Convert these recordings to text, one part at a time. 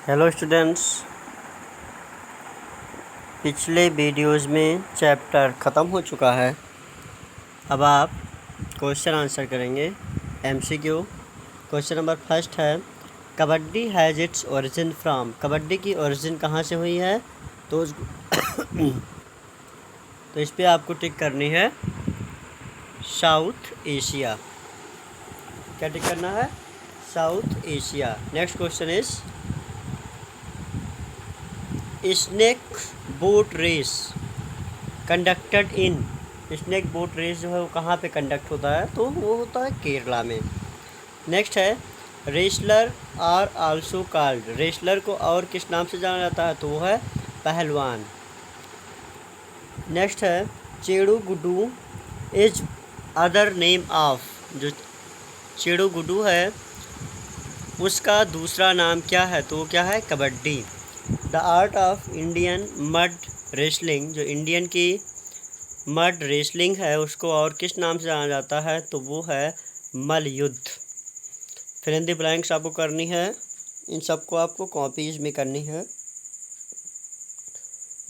Hello students, पिछले videos में chapter ख़त्म हो चुका है। अब आप क्वेश्चन आंसर करेंगे। एमसीक्यू क्वेश्चन नंबर फर्स्ट है, kabaddi has its origin from. Kabaddi की ओरिजिन कहाँ से हुई है? तो तो इस पर आपको टिक करनी है साउथ एशिया। क्या टिक करना है? South Asia. Next question is, snake boat race conducted in. Snake boat race जो है वो कहाँ पे कंडक्ट होता है? तो वो होता है केरला में। नेक्स्ट है, wrestler are also called. Wrestler को और किस नाम से जाना जाता है? तो वो है पहलवान। नेक्स्ट है, Chedugudu is other name of. जो चेड़ू गुड्डू है उसका दूसरा नाम क्या है? तो वो क्या है? Kabaddi. The art of Indian mud wrestling. जो इंडियन की मड रेसलिंग है उसको और किस नाम से जाना जाता है? तो वो है मल्लयुद्ध। फिर इन द ब्लैंक्स आपको करनी है, इन सबको आपको कॉपीज में करनी है।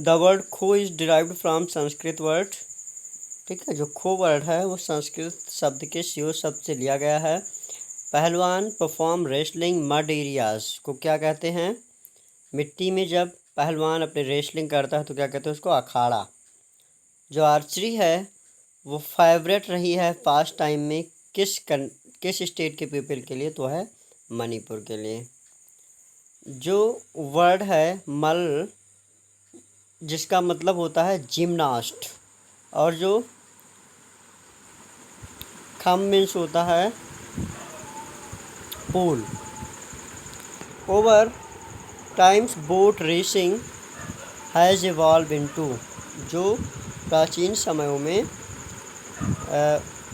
द वर्ड खो is derived from Sanskrit word. ठीक है, जो खो वर्ड है वो संस्कृत शब्द के शिव शब्द से लिया गया है। पहलवान परफॉर्म रेसलिंग मड एरियाज को क्या कहते हैं? मिट्टी में जब पहलवान अपने रेसलिंग करता है तो क्या कहते हैं उसको? अखाड़ा। जो आर्चरी है वो फेवरेट रही है पास्ट टाइम में किस स्टेट के पीपल के लिए? तो है मणिपुर के लिए। जो वर्ड है मल, जिसका मतलब होता है जिम्नास्ट, और जो खम मीन्स होता है pole. Over times boat racing has evolve into. जो प्राचीन समयों में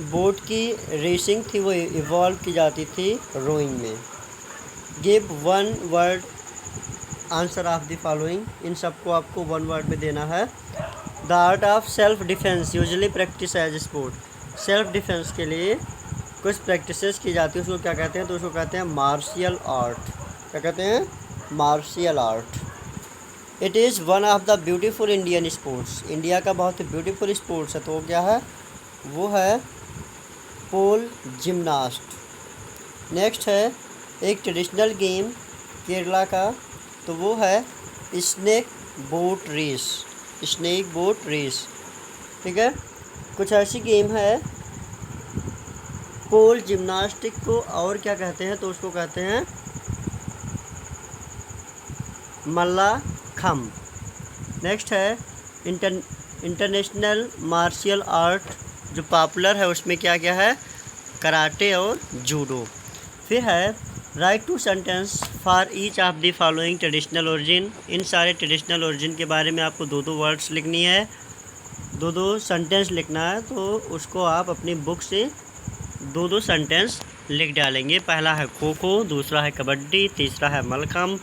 बोट की रेसिंग थी वो इवॉल्व की जाती थी रोइंग में। Give one word answer of the following. इन सबको आपको वन वर्ड में देना है। The art of self defence usually practice as sport. Self defence के लिए कुछ प्रैक्टिसेस की जाती है, उसको क्या कहते हैं? तो उसको कहते हैं मार्शियल आर्ट। क्या कहते हैं? Martial art. It is one of the beautiful Indian sports. India का बहुत ही ब्यूटीफुल स्पोर्ट्स है, तो वो क्या है? वो है पोल जिम्नास्ट। नेक्स्ट है, एक ट्रेडिशनल गेम केरला का, तो वो है snake boat race. Snake boat race. ठीक है, कुछ ऐसी गेम है। पोल जिम्नास्टिक को और क्या कहते हैं? तो उसको कहते हैं मल्लाखम्ब। नेक्स्ट है, इंटरनेशनल मार्शियल आर्ट जो पॉपुलर है उसमें क्या क्या है? कराटे और जूडो। फिर है, write two sentence for each of the following traditional origin. इन सारे ट्रेडिशनल ओरिजिन के बारे में आपको दो दो वर्ड्स लिखनी है, दो दो सेंटेंस लिखना है। तो उसको आप अपनी बुक से दो दो सेंटेंस लिख डालेंगे। पहला है खो खो, दूसरा है कबड्डी, तीसरा है मलखम्ब,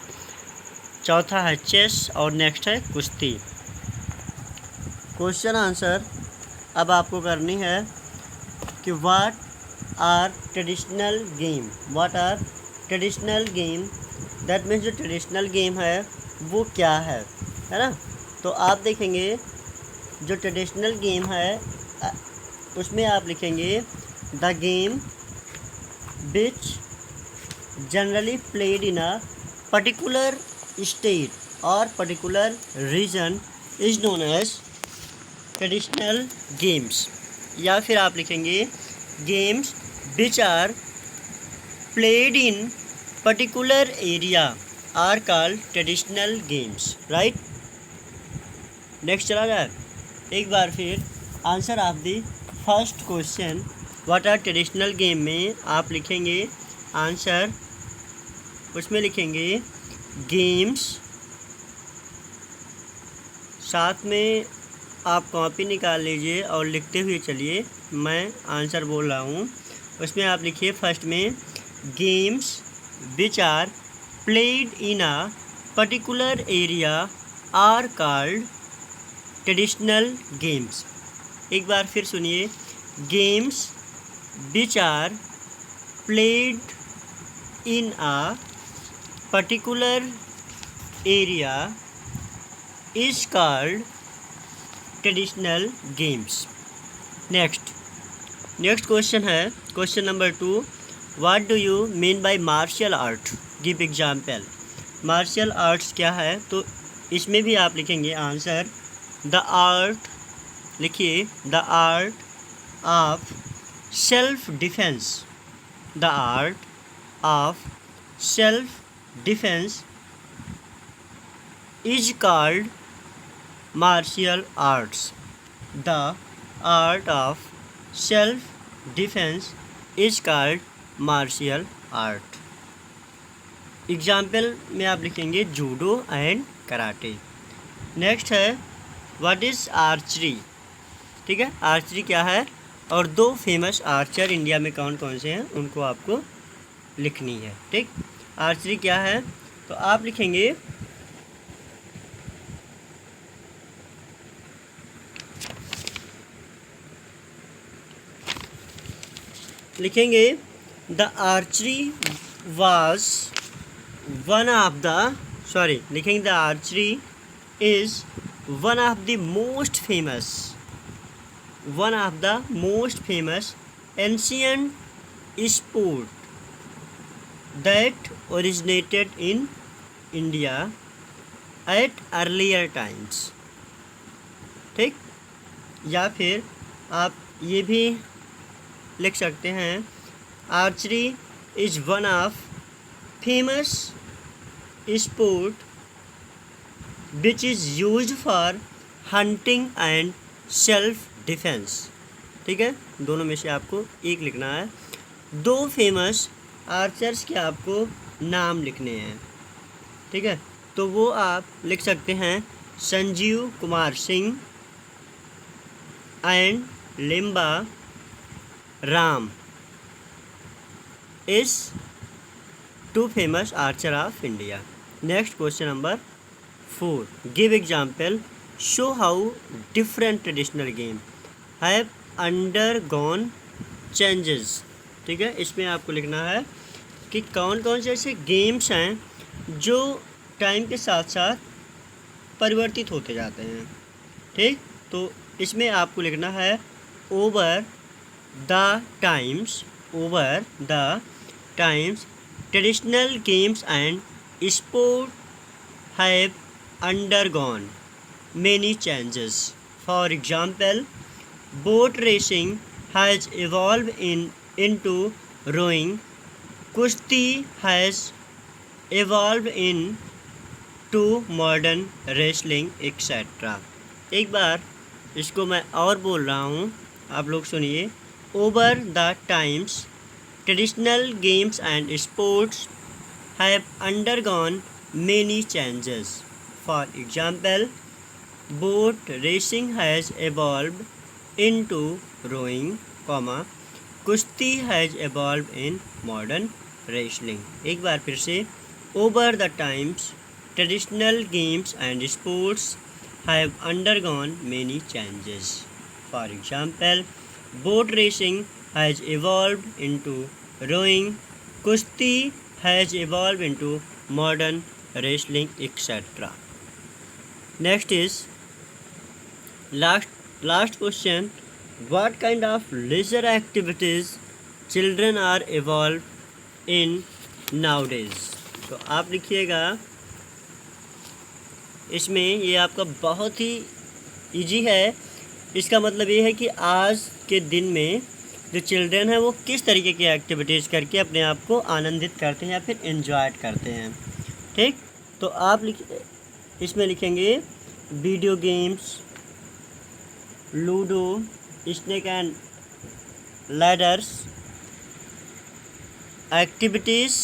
चौथा है चेस और नेक्स्ट है कुश्ती। क्वेश्चन आंसर अब आपको करनी है कि what are traditional game. What are traditional game, that means जो ट्रेडिशनल गेम है वो क्या है ना? तो आप देखेंगे जो ट्रेडिशनल गेम है उसमें आप लिखेंगे the game which generally played in a particular state और particular region is known as traditional games. या फिर आप लिखेंगे games which are played in particular area are called traditional games. Right, next चला जाए एक बार फिर। Answer of the first question what are traditional game में आप लिखेंगे आंसर, उसमें लिखेंगे गेम्स, साथ में आप कॉपी निकाल लीजिए और लिखते हुए चलिए। मैं आंसर बोल रहा हूँ, उसमें आप लिखिए फर्स्ट में games which are played in a particular area are called traditional games. एक बार फिर सुनिए, games which are played in a particular area is called traditional games. Next question है question number 2. What do you mean by martial art? Give example. Martial arts क्या है? तो इसमें भी आप लिखेंगे आंसर द आर्ट, लिखिए the art of self defence. The art of self defence is called martial arts. The art of self defence is called martial art. Example में आप लिखेंगे जूडो एंड कराटे. नेक्स्ट है what is archery. ठीक है, archery क्या है और 2 famous Archer India में कौन कौन से हैं उनको आपको लिखनी है. ठीक, आर्चरी क्या है तो आप लिखेंगे the archery was one of the लिखेंगे the archery is one of the most famous ancient sport that originated in India at earlier times. ठीक, या फिर आप ये भी लिख सकते हैं archery is one of famous sport which is used for hunting and self defence. ठीक है, दोनों में से आपको एक लिखना है. 2 फेमस आर्चर्स के आपको नाम लिखने हैं. ठीक है, तो वो आप लिख सकते हैं Sanjeev Kumar Singh and Limba Ram is 2 famous Archer of India. Next question number 4. Give example. Show how different traditional game have undergone changes. ठीक है, इसमें आपको लिखना है कि कौन कौन से ऐसे गेम्स हैं जो टाइम के साथ साथ परिवर्तित होते जाते हैं. ठीक, तो इसमें आपको लिखना है over the times traditional games and sport have undergone many changes. For example, boat racing has evolved into rowing, kushti has evolved into modern wrestling, etc. एक बार इसको मैं और बोल रहा हूँ, आप लोग सुनिए. Over the times, traditional games and sports have undergone many changes. For example, boat racing has evolved into rowing, kushti has evolved in modern wrestling. एक बार फिर से. Over the times, traditional games and sports have undergone many changes. For example, boat racing has evolved into rowing, kushti has evolved into modern wrestling, etc. Next is last question. What kind of leisure activities children are evolved in nowadays? तो आप लिखिएगा इसमें, ये आपका बहुत ही easy है. इसका मतलब ये है कि आज के दिन में जो चिल्ड्रन है वो किस तरीके की एक्टिविटीज़ करके अपने आप को आनंदित करते हैं या फिर एंजॉय करते हैं. ठीक, तो आप इसमें लिखेंगे video games, Ludo, snake and ladders activities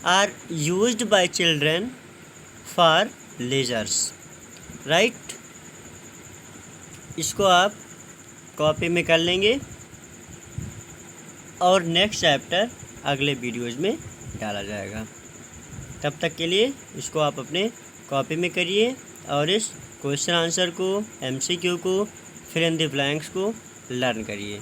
are used by children for leisures. Right, इसको आप कॉपी में कर लेंगे और नेक्स्ट चैप्टर अगले वीडियोज़ में डाला जाएगा. तब तक के लिए इसको आप अपने कॉपी में करिए और इस क्वेश्चन आंसर को, MCQ को, फिल इन द ब्लैंक्स को लर्न करिए.